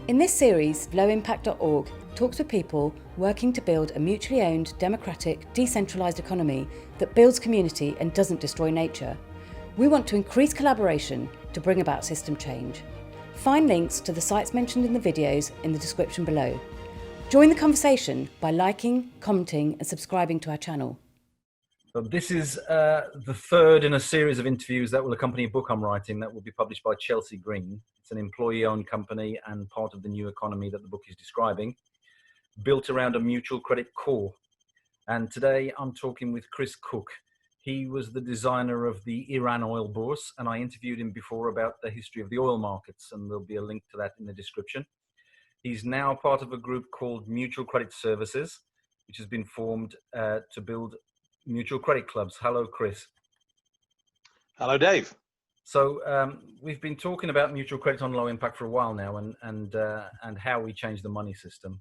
In this series, lowimpact.org talks with people working to build a mutually owned, democratic, decentralised economy that builds community and doesn't destroy nature. We want to increase collaboration to bring about system change. Find links to the sites mentioned in the videos in the description below. Join the conversation by liking, commenting and subscribing to our channel. So this is the third in a series of interviews that will accompany a book I'm writing that will be published by Chelsea Green. It's an employee-owned company and part of the new economy that the book is describing, built around a mutual credit core. And today I'm talking with Chris Cook. He was the designer of the Iran oil bourse, and I interviewed him before about the history of the oil markets, and there'll be a link to that in the description. He's now part of a group called Mutual Credit Services, which has been formed to build mutual credit clubs. Hello, Chris. Hello, Dave. So we've been talking about mutual credit on Low Impact for a while now, and how we change the money system.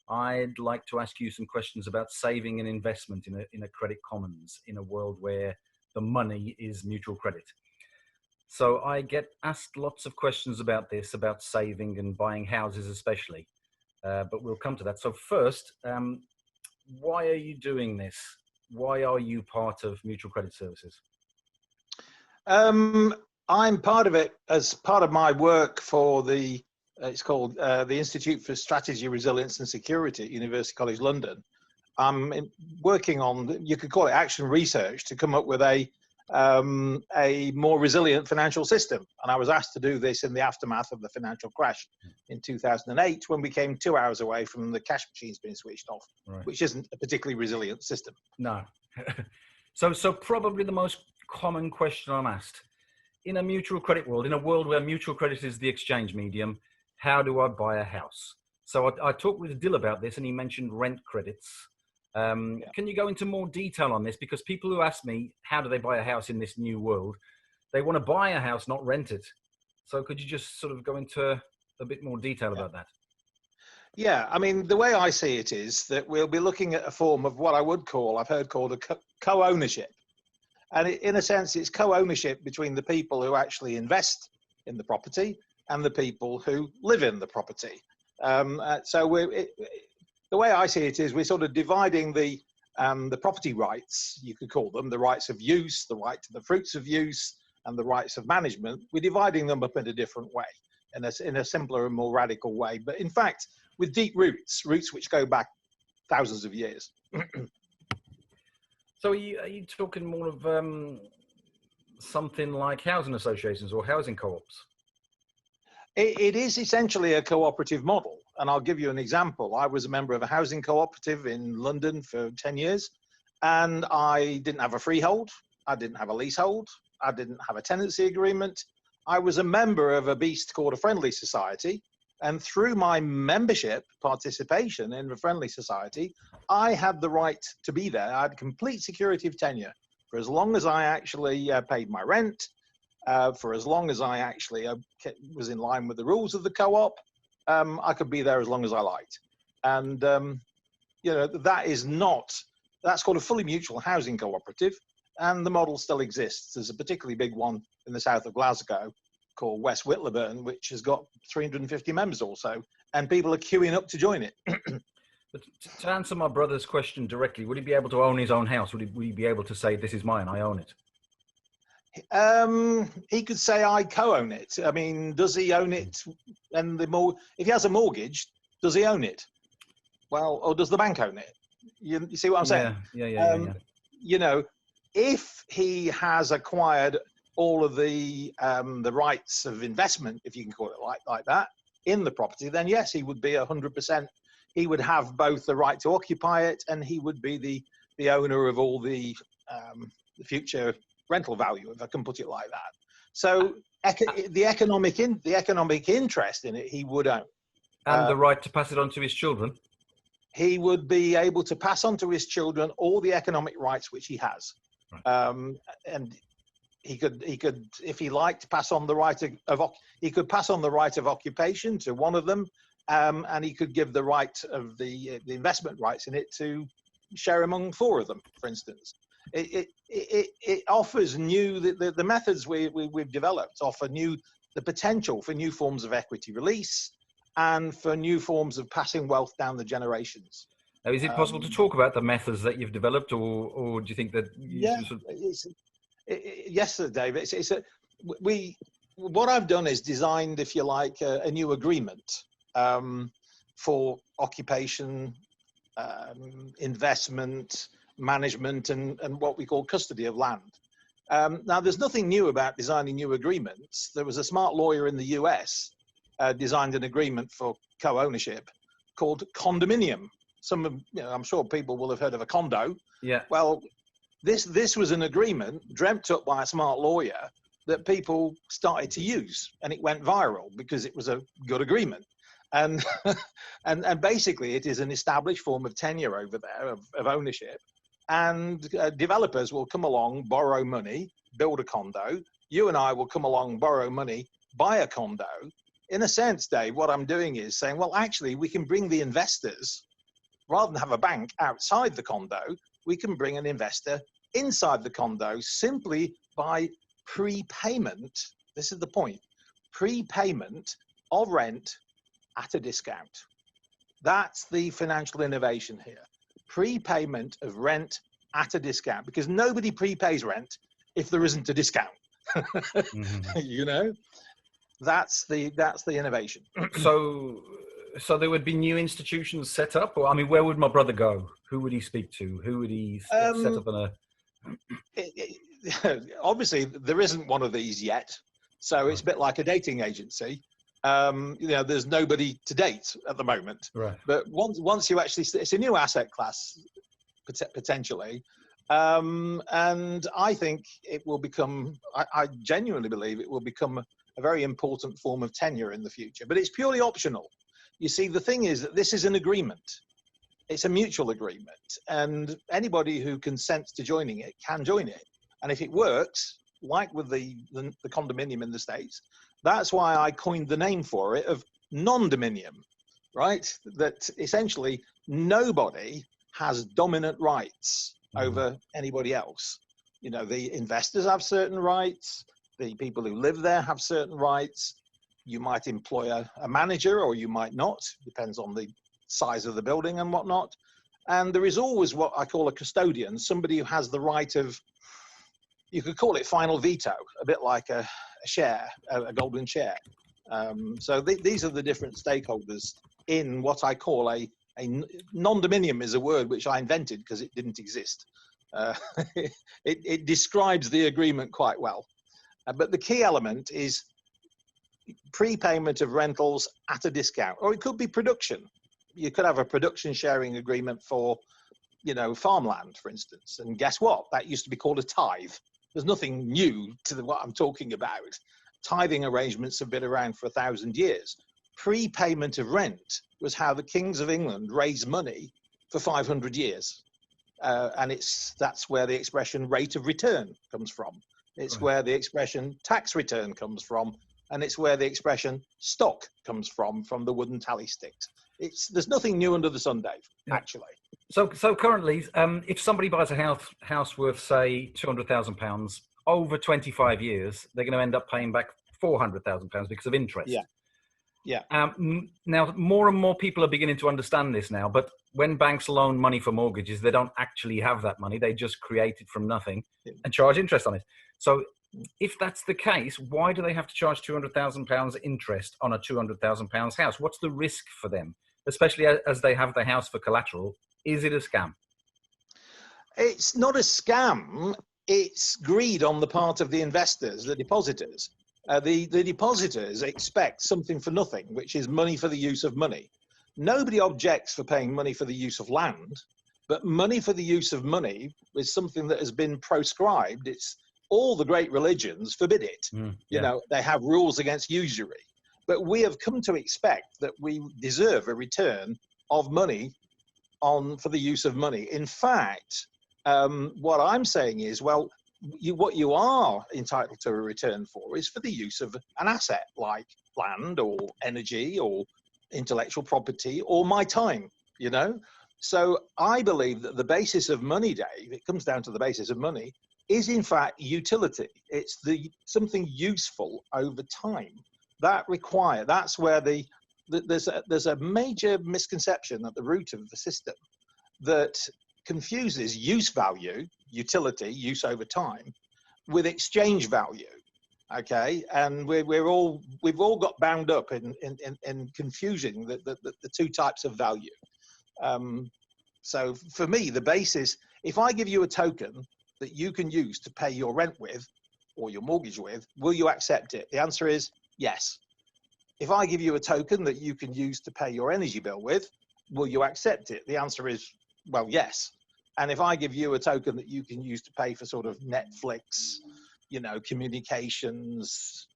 I'd like to ask you some questions about saving and investment in a credit commons in a world where the money is mutual credit. So I get asked lots of questions about this, about saving and buying houses especially, but we'll come to that. So first, why are you doing this? Why are you part of Mutual Credit Services? I'm part of it as part of my work for it's called the Institute for Strategy, Resilience and Security at University College London. I'm working on, you could call it action research, to come up with a more resilient financial system. And I was asked to do this in the aftermath of the financial crash in 2008, when we came 2 hours away from the cash machines being switched off, right, which isn't a particularly resilient system. No. So probably the most common question I'm asked, in a mutual credit world, in a world where mutual credit is the exchange medium, how do I buy a house? So I talked with Dill about this, and he mentioned rent credits. Can you go into more detail on this? Because people who ask me, how do they buy a house in this new world? They want to buy a house, not rent it. So could you just sort of go into a bit more detail about that? Yeah, I mean, the way I see it is that we'll be looking at a form of what I've heard called a co-ownership. And in a sense, it's co-ownership between the people who actually invest in the property and the people who live in the property. The way I see it is we're sort of dividing the property rights, you could call them, the rights of use, the right to the fruits of use, and the rights of management. We're dividing them up in a different way, in a simpler and more radical way. But in fact, with deep roots which go back thousands of years. So are you talking more of something like housing associations or housing co-ops? It is essentially a cooperative model. And I'll give you an example. I was a member of a housing cooperative in London for 10 years, and I didn't have a freehold. I didn't have a leasehold. I didn't have a tenancy agreement. I was a member of a beast called a friendly society. And through my membership participation in the friendly society, I had the right to be there. I had complete security of tenure for as long as I actually paid my rent, for as long as I actually was in line with the rules of the co-op. I could be there as long as I liked. And, that's called a fully mutual housing cooperative. And the model still exists. There's a particularly big one in the south of Glasgow called West Whitleburn, which has got 350 members or so, and people are queuing up to join it. But to answer my brother's question directly, would he be able to own his own house? Would he be able to say, this is mine, I own it? He could say, I co-own it. I mean, does he own it? And if he has a mortgage, does he own it? Well, or does the bank own it? You see what I'm saying? Yeah. You know, if he has acquired all of the rights of investment, if you can call it like that, in the property, then yes, he would be 100%. He would have both the right to occupy it, and he would be the owner of all the future rental value, if I can put it like that. So the economic interest in it, he would own. And the right to pass it on to his children? He would be able to pass on to his children all the economic rights which he has. Right. And he could, if he liked, pass on the right he could pass on the right of occupation to one of them, and he could give the right of the investment rights in it to share among four of them, for instance. It offers the methods we've developed offer the potential for new forms of equity release, and for new forms of passing wealth down the generations. Now, is it possible to talk about the methods that you've developed, or do you think that yes, sir, Dave. What I've done is designed, if you like, a new agreement for occupation, investment, management, and what we call custody of land. Now, there's nothing new about designing new agreements. There was a smart lawyer in the US designed an agreement for co-ownership called condominium. I'm sure people will have heard of a condo. Yeah. Well, this was an agreement dreamt up by a smart lawyer that people started to use, and it went viral because it was a good agreement. And and basically, it is an established form of tenure over there of ownership. And developers will come along, borrow money, build a condo. You and I will come along, borrow money, buy a condo. In a sense, Dave, what I'm doing is saying, well, actually, we can bring the investors, rather than have a bank outside the condo, we can bring an investor inside the condo simply by prepayment. This is the point. Prepayment of rent at a discount. That's the financial innovation here. Prepayment of rent at a discount, because nobody prepays rent if there isn't a discount. You know, that's the innovation. So there would be new institutions set up, or I mean, where would my brother go? Who would he speak to? Who would he set up on a? Obviously, there isn't one of these yet, so it's a bit like a dating agency. There's nobody to date at the moment. Right. But once you actually, it's a new asset class potentially, and I think it will become. I genuinely believe it will become a very important form of tenure in the future. But it's purely optional. You see, the thing is that this is an agreement. It's a mutual agreement, and anybody who consents to joining it can join it. And if it works, like with the condominium in the States, that's why I coined the name for it of non-dominium, right? That essentially nobody has dominant rights over anybody else. You know, the investors have certain rights. The people who live there have certain rights. You might employ a manager or you might not, depends on the size of the building and whatnot. And there is always what I call a custodian, somebody who has the right of, you could call it final veto, a bit like a share, a golden share. So these are the different stakeholders in what I call a non-dominium is a word which I invented because it didn't exist. It describes the agreement quite well. But the key element is prepayment of rentals at a discount, or it could be production. You could have a production sharing agreement for, farmland, for instance. And guess what? That used to be called a tithe. There's nothing new to what I'm talking about. Tithing arrangements have been around for 1,000 years. Prepayment of rent was how the kings of England raised money for 500 years. And that's where the expression rate of return comes from. It's right. Where the expression tax return comes from. And it's where the expression stock comes from the wooden tally sticks. There's nothing new under the sun, Dave, actually. So currently, if somebody buys a house worth, say, £200,000 over 25 years, they're going to end up paying back £400,000 because of interest. Yeah. Now, more and more people are beginning to understand this now. But when banks loan money for mortgages, they don't actually have that money. They just create it from nothing and charge interest on it. So if that's the case, why do they have to charge £200,000 interest on a £200,000 house? What's the risk for them, especially as they have the house for collateral? Is it a scam? It's not a scam. It's greed on the part of the investors, the depositors. The depositors expect something for nothing, which is money for the use of money. Nobody objects for paying money for the use of land, but money for the use of money is something that has been proscribed. It's all the great religions forbid it. They have rules against usury. But we have come to expect that we deserve a return of money for the use of money. In fact, what I'm saying is, what you are entitled to a return for is for the use of an asset like land or energy or intellectual property or my time, So I believe that the basis of money, Dave, it comes down to the basis of money, is in fact utility. It's something useful over time. That's where the there's a major misconception at the root of the system that confuses use value, utility, use over time, with exchange value. Okay, and we've all got bound up in confusing the two types of value. So for me, the basis, if I give you a token that you can use to pay your rent with or your mortgage with, will you accept it? The answer is yes. If I give you a token that you can use to pay your energy bill with, will you accept it? The answer is, well, yes. And if I give you a token that you can use to pay for sort of Netflix, you know, communications,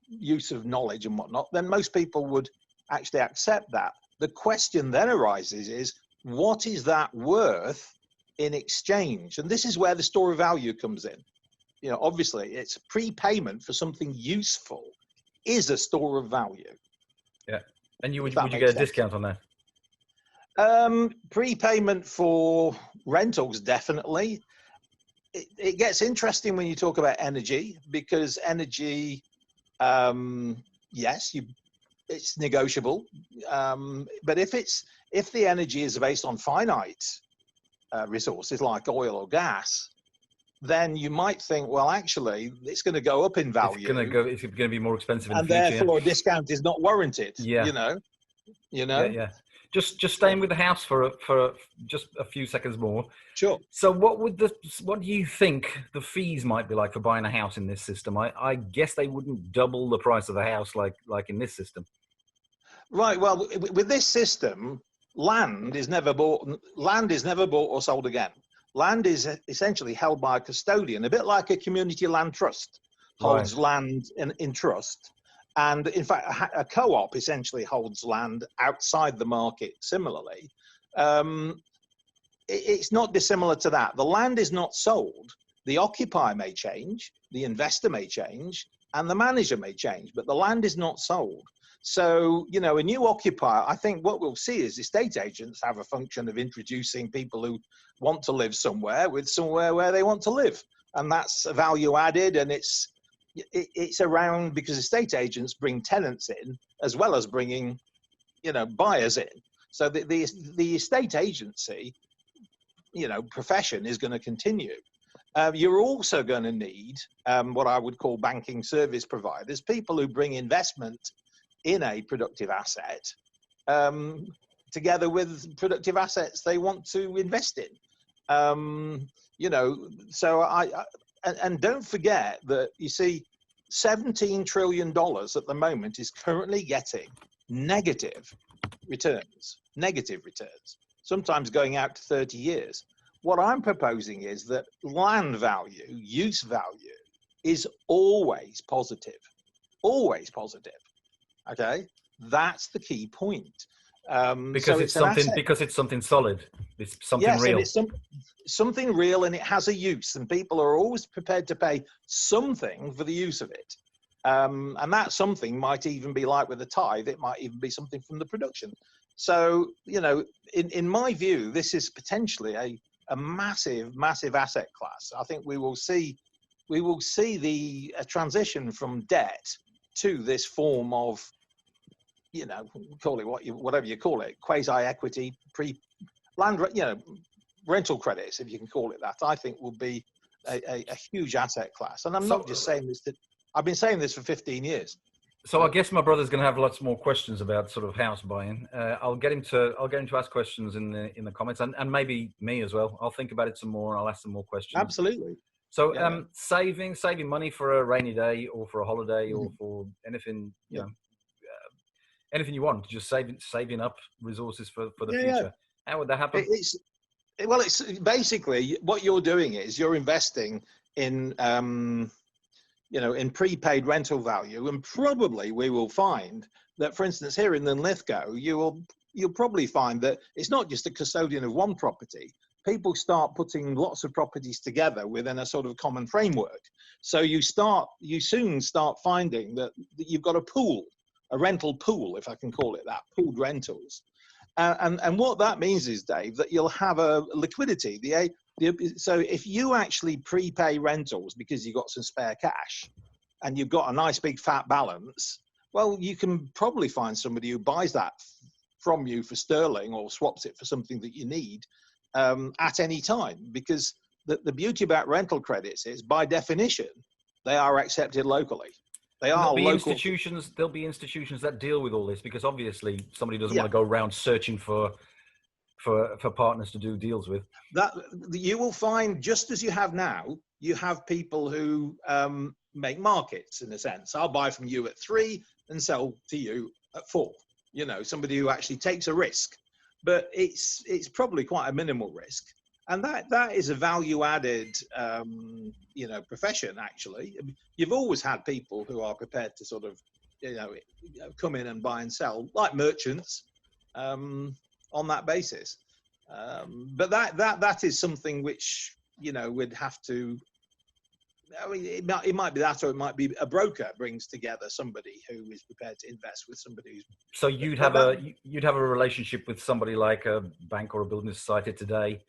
use of knowledge and whatnot, then most people would actually accept that. The question then arises is, what is that worth in exchange? And this is where the store of value comes in. You know, obviously it's prepayment for something useful is a store of value. Yeah. And would you get a discount on that? Prepayment for rentals, definitely. It gets interesting when you talk about energy, because energy, yes, it's negotiable. But if the energy is based on finite resources like oil or gas, then you might think, well, actually, it's going to go up in value. It's going to be more expensive in the future. future. And therefore, a discount is not warranted. Yeah. You know. Yeah. Just staying with the house for just a few seconds more. Sure. So what do you think the fees might be like for buying a house in this system? I guess they wouldn't double the price of the house like in this system. Right. Well, with this system, land is never bought or sold again. Land is essentially held by a custodian, a bit like a community land trust holds land in trust. And in fact, a co-op essentially holds land outside the market similarly. It's not dissimilar to that. The land is not sold. The occupier may change, the investor may change, and the manager may change, but the land is not sold. So, you know, a new occupier, I think what we'll see is estate agents have a function of introducing people who want to live somewhere with somewhere where they want to live. And that's a value added, and it's around, because estate agents bring tenants in as well as bringing, you know, buyers in. So the estate agency, you know, profession is going to continue. You're also going to need what I would call banking service providers, people who bring investment in a productive asset together with productive assets they want to invest in. You know, so and don't forget that, you see, $17 trillion at the moment is currently getting negative returns, sometimes going out to 30 years. What I'm proposing is that land value, use value, is always positive, okay? That's the key point. Because it's something solid. It's something real. And it's something real, and it has a use, and people are always prepared to pay something for the use of it. And that something might even be like with a tithe, it might even be something from the production. So, you know, in my view, this is potentially a massive asset class. I think we will see a transition from debt to this form of, you know, call it whatever you call it, quasi-equity, land, you know, rental credits, if you can call it that. I think will be a huge asset class. And I'm not just saying this, I've been saying this for 15 years. So I guess my brother's going to have lots more questions about sort of house buying. I'll get him to ask questions in the comments, and maybe me as well. I'll think about it some more. I'll ask some more questions. Absolutely. So saving money for a rainy day or for a holiday or for anything, you know, anything you want, just saving up resources for the future. How would that happen? It's basically what you're doing is you're investing in, you know, in prepaid rental value, and probably we will find that, for instance, here in Linlithgow, you'll probably find that it's not just a custodian of one property. People start putting lots of properties together within a sort of common framework. So you soon start finding that you've got a pool, a rental pool, if I can call it that, pooled rentals. And what that means is, Dave, that you'll have a liquidity. So if you actually prepay rentals because you've got some spare cash and you've got a nice big fat balance, Well, you can probably find somebody who buys that from you for sterling or swaps it for something that you need at any time, because the beauty about rental credits is, by definition, they are accepted locally. They And are there'll be local. institutions. There'll be institutions that deal with all this, because obviously somebody doesn't Yeah. want to go around searching for partners to do deals with. That you will find, just as you have now, you have people who make markets, in a sense. I'll buy from you at 3 and sell to you at 4. You know, somebody who actually takes a risk, but it's probably quite a minimal risk, and that is a value added you know, profession. Actually, you've always had people who are prepared to sort of, you know, come in and buy and sell, like merchants, on that basis. But that is something which, you know, would have to, I mean, it might be that, or it might be a broker brings together somebody who is prepared to invest with somebody who's. So you'd have a relationship with somebody like a bank or a building society today,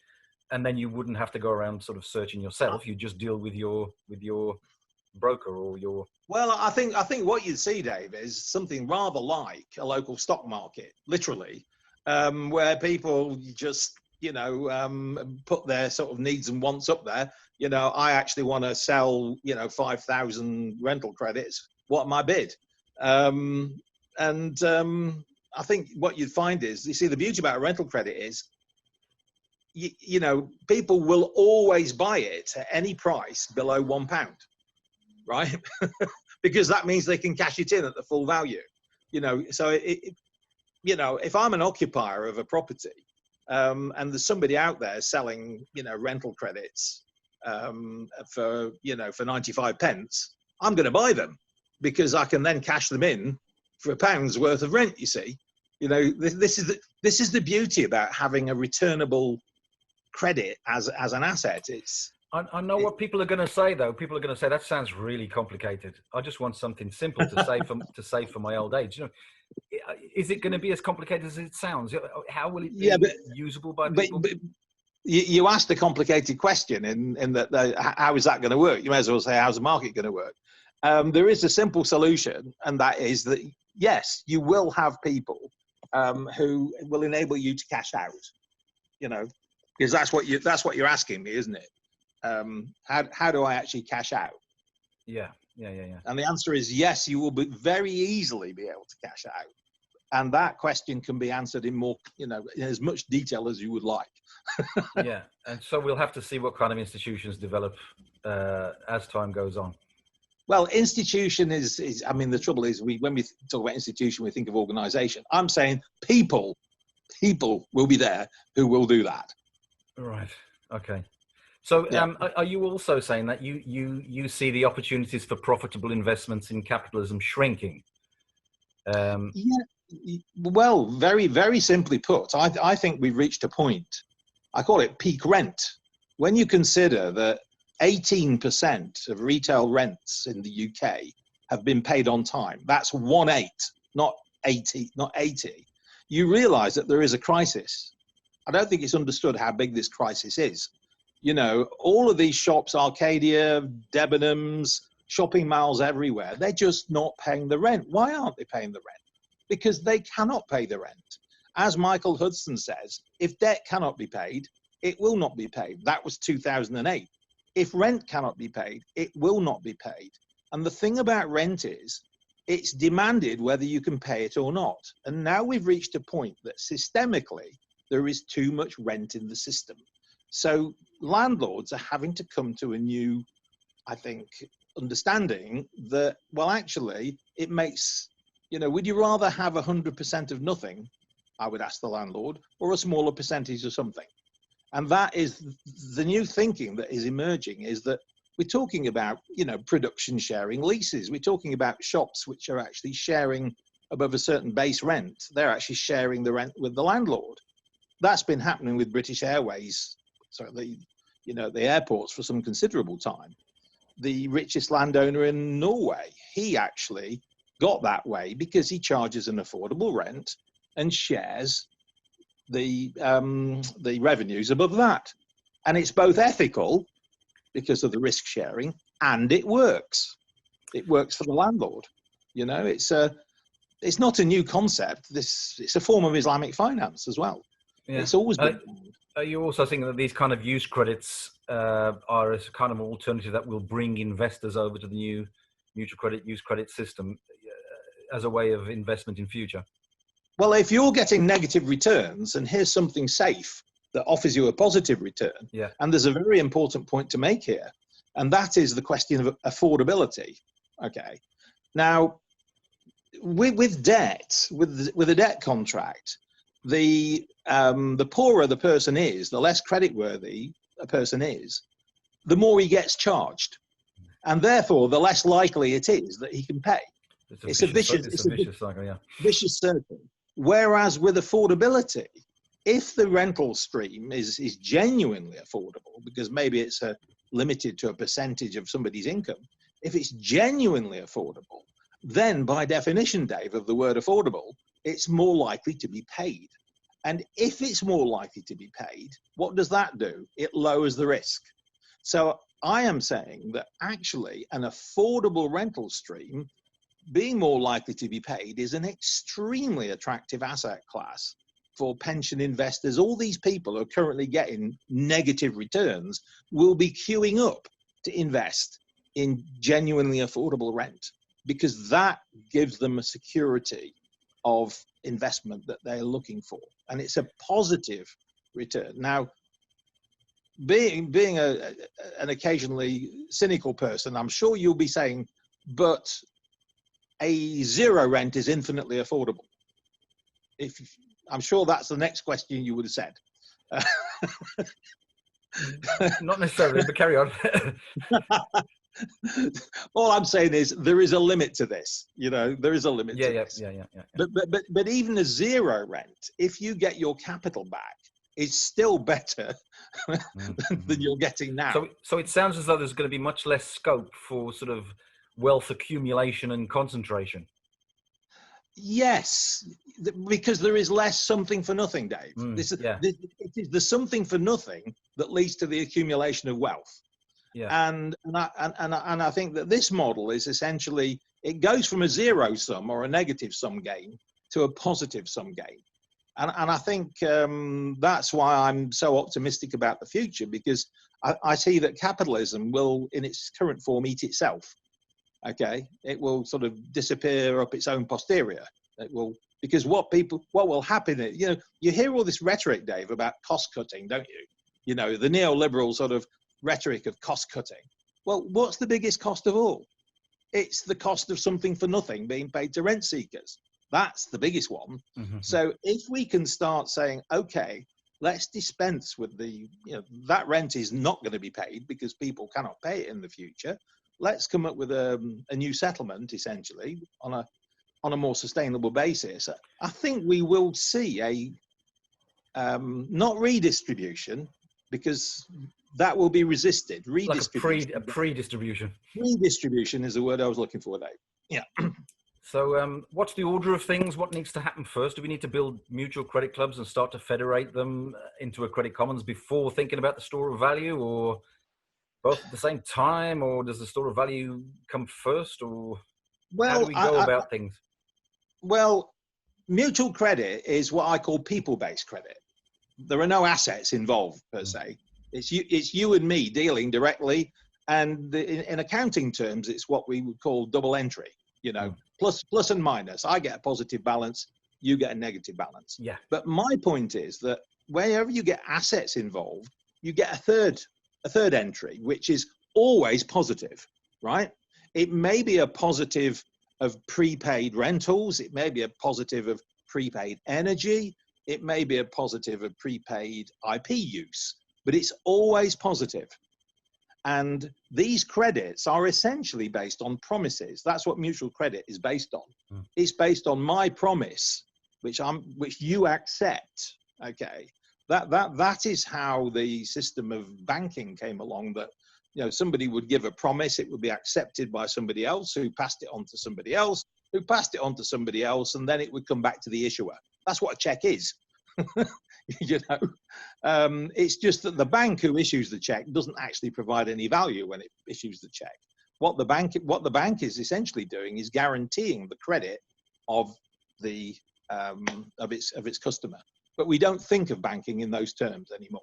and then you wouldn't have to go around sort of searching yourself. You just deal with your broker or your. Well, I think what you'd see, Dave, is something rather like a local stock market, literally, where people just, you know, put their sort of needs and wants up there. You know, I actually want to sell, you know, 5,000 rental credits. What my bid? I think what you'd find is, you see, the beauty about a rental credit is, you know, people will always buy it at any price below £1, right? Because that means they can cash it in at the full value. You know, so you know, if I'm an occupier of a property, and there's somebody out there selling, you know, rental credits for, you know, for 95 pence, I'm going to buy them, because I can then cash them in for £1's worth of rent. You see, you know, this is the beauty about having a returnable credit as an asset. I know what people are going to say, though. People are going to say, that sounds really complicated. I just want something simple to save for my old age. You know, is it going to be as complicated as it sounds? How will it be usable by people? But you asked a complicated question in that, how is that going to work? You may as well say, how's the market going to work? There is a simple solution, and that is that, yes, you will have people who will enable you to cash out. You know, because that's what you're asking me, isn't it? How do I actually cash out? Yeah. And the answer is yes, you will very easily be able to cash out. And that question can be answered in more, you know, in as much detail as you would like. Yeah. And so we'll have to see what kind of institutions develop as time goes on. Well, institution is I mean, the trouble is, when we talk about institution, we think of organization. I'm saying people will be there who will do that. Right. Okay. So Yeah. Are you also saying that you see the opportunities for profitable investments in capitalism shrinking? Yeah. Well, very, very simply put, I think we've reached a point. I call it peak rent. When you consider that 18% of retail rents in the UK have been paid on time, that's 1/8, not 80, not 80. You realise that there is a crisis. I don't think it's understood how big this crisis is. You know, all of these shops, Arcadia, Debenhams, shopping malls everywhere, they're just not paying the rent. Why aren't they paying the rent? Because they cannot pay the rent. As Michael Hudson says, if debt cannot be paid, it will not be paid. That was 2008. If rent cannot be paid, it will not be paid. And the thing about rent is, it's demanded whether you can pay it or not. And now we've reached a point that systemically, there is too much rent in the system. So landlords are having to come to a new, I think, understanding that, well, actually, it makes, you know, would you rather have 100% of nothing, I would ask the landlord, or a smaller percentage of something? And that is the new thinking that is emerging, is that we're talking about, you know, production sharing leases. We're talking about shops which are actually sharing above a certain base rent. They're actually sharing the rent with the landlord. That's been happening with British Airways, the airports, for some considerable time. The richest landowner in Norway, he actually got that way because he charges an affordable rent and shares the revenues above that. And it's both ethical because of the risk sharing, and it works. It works for the landlord. You know, it's it's not a new concept. It's a form of Islamic finance as well. Yeah. It's always been. Are you also thinking that these kind of use credits are a kind of alternative that will bring investors over to the new mutual credit use credit system as a way of investment in future? Well, if you're getting negative returns, and here's something safe that offers you a positive return, Yeah. and there's a very important point to make here, and that is the question of affordability. Okay. Now, with debt, with a debt contract, the poorer the person is, the less creditworthy a person is, the more he gets charged, and therefore the less likely it is that he can pay. It's a vicious cycle, yeah. Vicious circle. Whereas with affordability, if the rental stream is genuinely affordable, because maybe it's limited to a percentage of somebody's income, if it's genuinely affordable, then by definition, Dave, of the word affordable, it's more likely to be paid. And if it's more likely to be paid, what does that do? It lowers the risk. So I am saying that actually an affordable rental stream being more likely to be paid is an extremely attractive asset class for pension investors. All these people who are currently getting negative returns will be queuing up to invest in genuinely affordable rent, because that gives them a security of investment that they're looking for. And it's a positive return. Now, being an occasionally cynical person, I'm sure you'll be saying, but a zero rent is infinitely affordable. I'm sure that's the next question you would have said. Not necessarily, but carry on. All I'm saying is there is a limit to this. You know, there is a limit to this. Yeah. But even a zero rent, if you get your capital back, is still better than you're getting now. So it sounds as though there's going to be much less scope for sort of wealth accumulation and concentration. Yes, because there is less something for nothing, Dave. It is the something for nothing that leads to the accumulation of wealth. Yeah. And I think that this model is essentially, it goes from a zero sum or a negative sum game to a positive sum game. And I think that's why I'm so optimistic about the future, because I see that capitalism will, in its current form, eat itself. Okay, it will sort of disappear up its own posterior. It will, because what will happen is, you know, you hear all this rhetoric, Dave, about cost cutting, don't you? You know, the neoliberal sort of rhetoric of cost cutting. Well, what's the biggest cost of all? It's the cost of something for nothing being paid to rent seekers. That's the biggest one. Mm-hmm. So if we can start saying, okay, let's dispense with that rent is not going to be paid because people cannot pay it in the future. Let's come up with a new settlement, essentially, on a more sustainable basis. I think we will see a not redistribution, because that will be resisted. Redistribution. Like a pre-distribution. Redistribution is the word I was looking for, Dave. Yeah. So what's the order of things? What needs to happen first? Do we need to build mutual credit clubs and start to federate them into a credit commons before thinking about the store of value, or both at the same time, or does the store of value come first, or how do we go about things? Well, mutual credit is what I call people-based credit. There are no assets involved per se. It's you and me dealing directly, and in accounting terms, it's what we would call double entry. You know, plus and minus. I get a positive balance, you get a negative balance. Yeah. But my point is that wherever you get assets involved, you get a third entry, which is always positive, right? It may be a positive of prepaid rentals. It may be a positive of prepaid energy. It may be a positive of prepaid IP use, but it's always positive. And these credits are essentially based on promises. That's what mutual credit is based on. It's based on my promise, which you accept. Okay. That is how the system of banking came along, that, you know, somebody would give a promise, it would be accepted by somebody else who passed it on to somebody else, who passed it on to somebody else, and then it would come back to the issuer. That's what a check is. You know, it's just that the bank who issues the check doesn't actually provide any value when it issues the check. What the bank is essentially doing is guaranteeing the credit of the of its customer. But we don't think of banking in those terms anymore.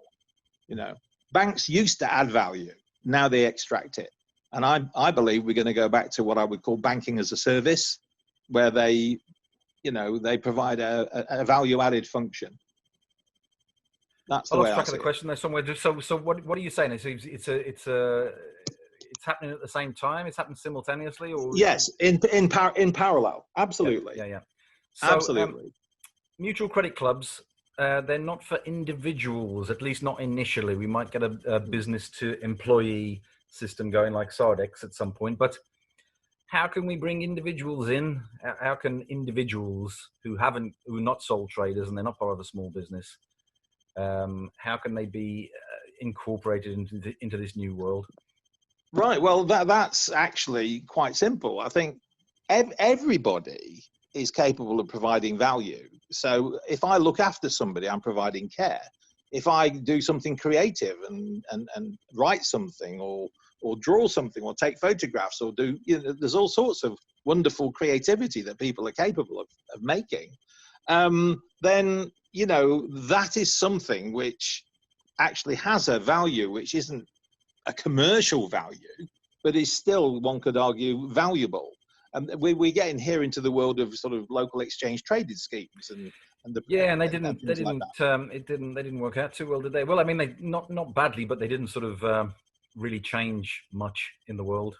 You know, banks used to add value. Now they extract it. And I believe we're going to go back to what I would call banking as a service, where they provide a value added function. That's the I way lost I track of see the it. question there somewhere. So what are you saying? It's happening at the same time. It's happened simultaneously, or Yes, in parallel. Absolutely. yeah. So Absolutely. mutual credit clubs, they're not for individuals, at least not initially. We might get a business to employee system going like Sardex at some point, but how can we bring individuals in? How can individuals who are not sole traders and they're not part of a small business, how can they be incorporated into this new world? Right. Well, that's actually quite simple. I think everybody is capable of providing value. So if I look after somebody, I'm providing care. If I do something creative and write something or draw something or take photographs or do, there's all sorts of wonderful creativity that people are capable of making. Then, that is something which actually has a value, which isn't a commercial value, but is still, one could argue, valuable. And we're getting here into the world of sort of local exchange traded schemes and they didn't work out too well, did they? Well, I mean, they not badly, but they didn't sort of really change much in the world.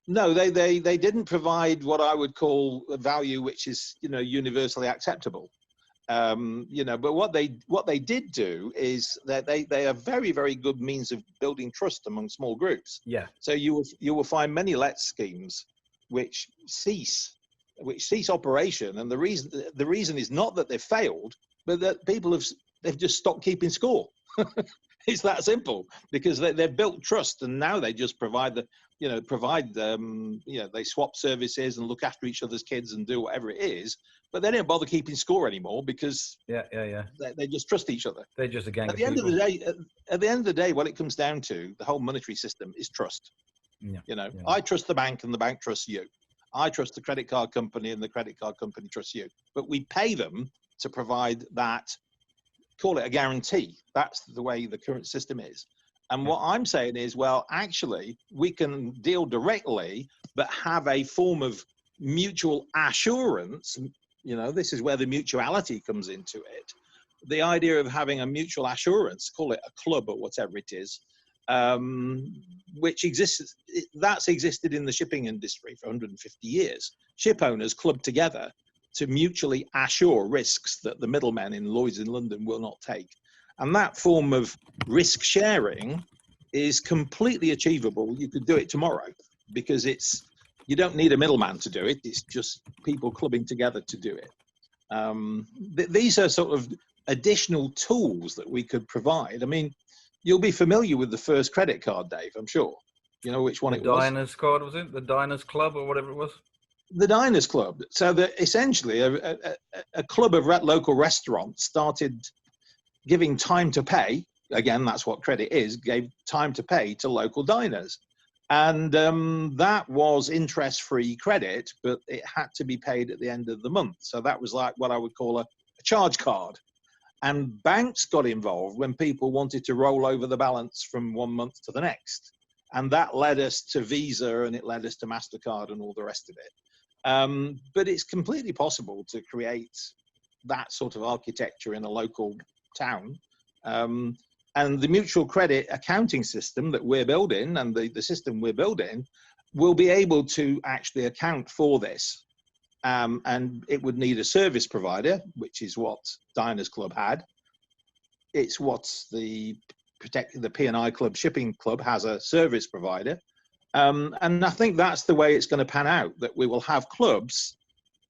No, they didn't provide what I would call a value which is universally acceptable. But what they did do is that they are very, very good means of building trust among small groups. Yeah. So you will find many let schemes which cease operation, and the reason is not that they've failed, but that they've just stopped keeping score. It's that simple, because they've built trust, and now they just they swap services and look after each other's kids and do whatever it is, but they don't bother keeping score anymore because they just trust each other. They're just a gang of people. At the end of the day, what it comes down to, the whole monetary system, is trust. I trust the bank and the bank trusts you. I trust the credit card company and the credit card company trusts you. But we pay them to provide that, call it a guarantee. That's the way the current system is. And what I'm saying is, well, actually, we can deal directly, but have a form of mutual assurance. This is where the mutuality comes into it. The idea of having a mutual assurance, call it a club or whatever it is, which that's existed in the shipping industry for 150 years. Ship owners club together to mutually assure risks that the middlemen in Lloyd's in London will not take. And that form of risk sharing is completely achievable. You could do it tomorrow, because you don't need a middleman to do it. It's just people clubbing together to do it. These are sort of additional tools that we could provide. I mean, you'll be familiar with the first credit card, Dave, I'm sure. You know which one it was? The Diners card, was it? The Diners Club or whatever it was? The Diners Club. So essentially a club of local restaurants started giving time to pay. Again, that's what credit is, gave time to pay to local diners. And that was interest-free credit, but it had to be paid at the end of the month. So that was like what I would call a charge card. And banks got involved when people wanted to roll over the balance from one month to the next. And that led us to Visa, and it led us to MasterCard and all the rest of it. But it's completely possible to create that sort of architecture in a local town. And the mutual credit accounting system that we're building, and the system we're building, will be able to actually account for this. And it would need a service provider, which is what Diners Club had. It's what the P&I Club Shipping Club has, a service provider. And I think that's the way it's going to pan out, that we will have clubs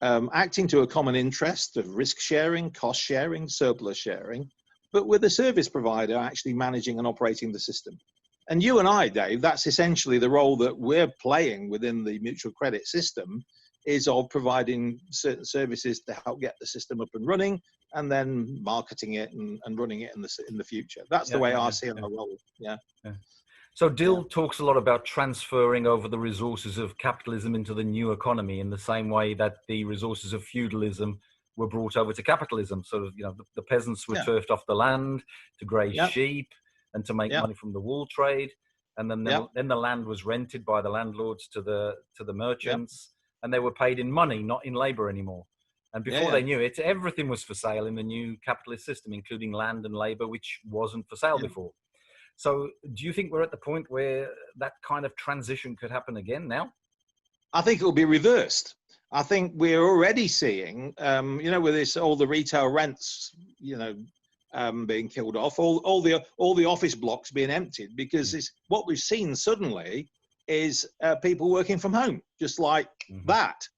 acting to a common interest of risk sharing, cost sharing, surplus sharing, but with a service provider actually managing and operating the system. And you and I, Dave, that's essentially the role that we're playing within the mutual credit system, is of providing certain services to help get the system up and running, and then marketing it and running it in the future. That's the way I see our role. Yeah. So Dill talks a lot about transferring over the resources of capitalism into the new economy in the same way that the resources of feudalism were brought over to capitalism. Sort of, the peasants were Yeah. turfed off the land to graze Yeah. sheep and to make Yeah. money from the wool trade. And then, Yeah. then the land was rented by the landlords to the Yeah. merchants, and they were paid in money, not in labor anymore. And before Yeah. they knew it, everything was for sale in the new capitalist system, including land and labor, which wasn't for sale Yeah. before. So do you think we're at the point where that kind of transition could happen again now? I think it will be reversed. I think we're already seeing, with this, all the retail rents, being killed off, all the office blocks being emptied, because it's what we've seen suddenly is people working from home, just like that,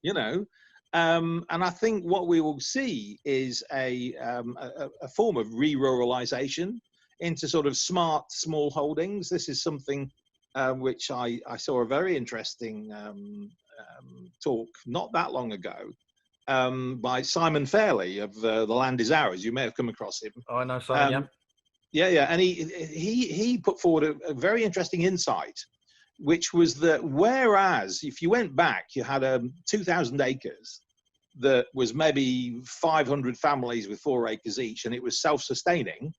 and I think what we will see is a form of re-ruralization into sort of smart small holdings. This is something which I saw a very interesting talk not that long ago by Simon Fairley of The Land Is Ours. You may have come across him. Oh, I know Simon, yeah. And he put forward a very interesting insight, which was that whereas if you went back, you had 2,000 acres that was maybe 500 families with 4 acres each, and it was self-sustaining,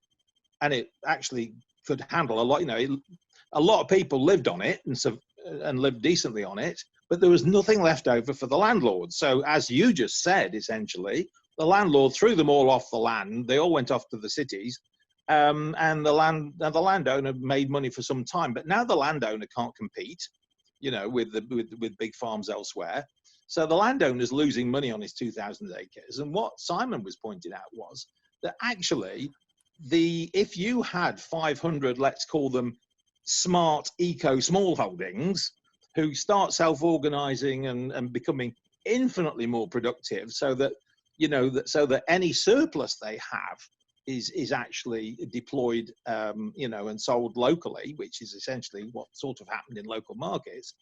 and it actually could handle a lot. A lot of people lived on it and lived decently on it, but there was nothing left over for the landlord. So as you just said, essentially, the landlord threw them all off the land. They all went off to the cities, and the landowner made money for some time. But now the landowner can't compete, with big farms elsewhere. So the landowner's losing money on his 2,000 acres. And what Simon was pointing out was that actually, if you had 500, let's call them smart eco small holdings, who start self-organizing and becoming infinitely more productive, so that any surplus they have is actually deployed, and sold locally, which is essentially what sort of happened in local markets.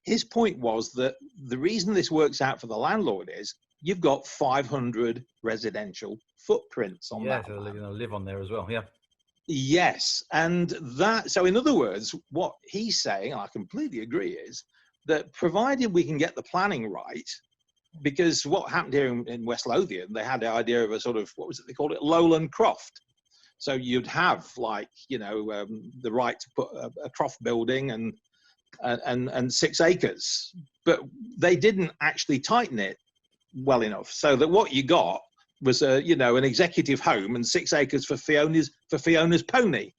His point was that the reason this works out for the landlord is you've got 500 residential footprints on that. Yeah, so they're going to live on there as well. Yeah. Yes, and so in other words, what he's saying, and I completely agree, is that provided we can get the planning right, because what happened here in West Lothian, they had the idea of a sort of, what was it, they called it lowland croft. So you'd have the right to put a croft building and 6 acres, but they didn't actually tighten it well enough, so that what you got was an executive home and 6 acres for Fiona's pony,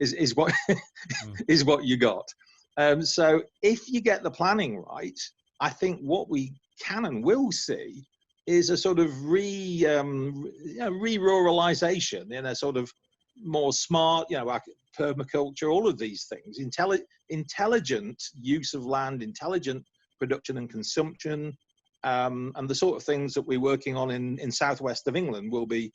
is what is what you got. So if you get the planning right, I think what we can and will see is a sort of re-ruralization in a sort of more smart, like permaculture, all of these things, intelligent use of land, intelligent production and consumption. And the sort of things that we're working on in southwest of England will be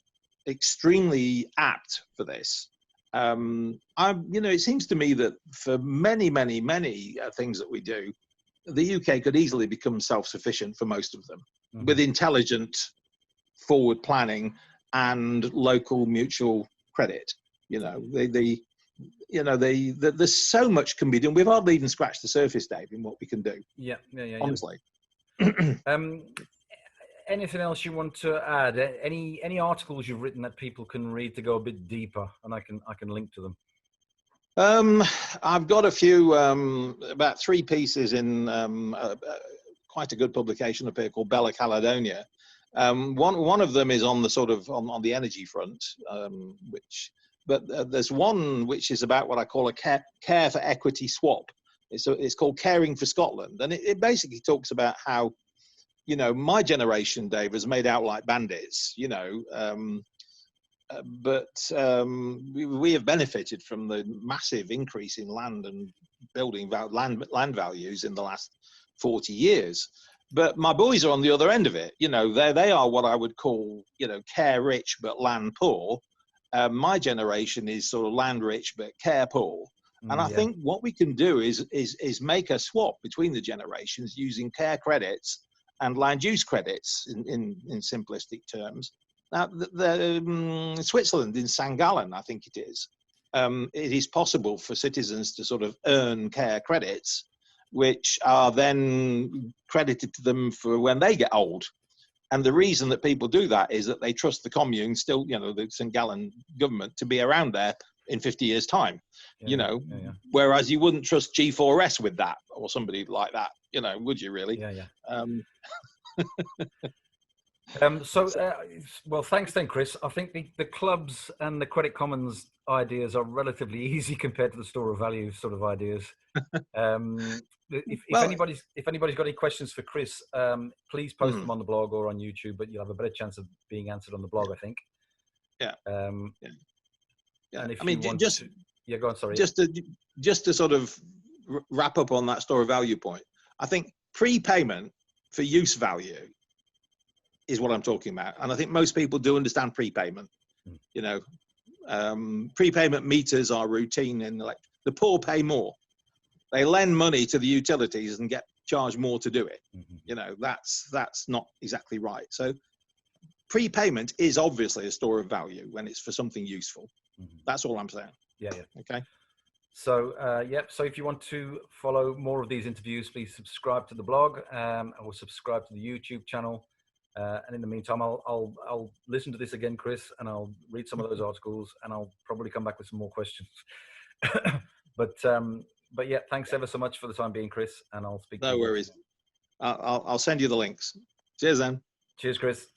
extremely apt for this. It seems to me that for many, many, many things that we do, the UK could easily become self-sufficient for most of them, with intelligent forward planning and local mutual credit. There's so much can be done. We've hardly even scratched the surface, Dave, in what we can do. Yeah. Honestly. Anything else you want to add? Any articles you've written that people can read to go a bit deeper, and I can link to them? I've got a few, about 3 pieces in quite a good publication up here called Bella Caledonia. One of them is on the sort of on the energy front, but there's one which is about what I call a care for equity swap. It's called Caring for Scotland, and it basically talks about how, my generation, Dave, was made out like bandits, but we have benefited from the massive increase in land and building land values in the last 40 years. But my boys are on the other end of it. They are what I would call, care rich but land poor. My generation is sort of land rich but care poor. And I think what we can do is make a swap between the generations using care credits and land use credits in simplistic terms. Now, Switzerland, in St. Gallen, I think it is, it is possible for citizens to sort of earn care credits, which are then credited to them for when they get old. And the reason that people do that is that they trust the commune still, the St. Gallen government to be around there in 50 years' time, whereas you wouldn't trust G4S with that or somebody like that, would you really? Yeah. Well, thanks then, Chris. I think the clubs and the Credit Commons ideas are relatively easy compared to the store of value sort of ideas. If anybody's got any questions for Chris, please post them on the blog or on YouTube, but you'll have a better chance of being answered on the blog, I think. Yeah. And if go on, sorry. Just to sort of wrap up on that store of value point, I think prepayment for use value is what I'm talking about. And I think most people do understand prepayment. Prepayment meters are routine in the poor pay more. They lend money to the utilities and get charged more to do it. That's not exactly right. So prepayment is obviously a store of value when it's for something useful. That's all I'm saying. Yeah. Okay. So, so if you want to follow more of these interviews, please subscribe to the blog or subscribe to the YouTube channel. And in the meantime, I'll listen to this again, Chris, and I'll read some of those articles, and I'll probably come back with some more questions. But yeah, thanks ever so much for the time being, Chris, and I'll speak to you. No worries. I'll send you the links. Cheers then. Cheers, Chris.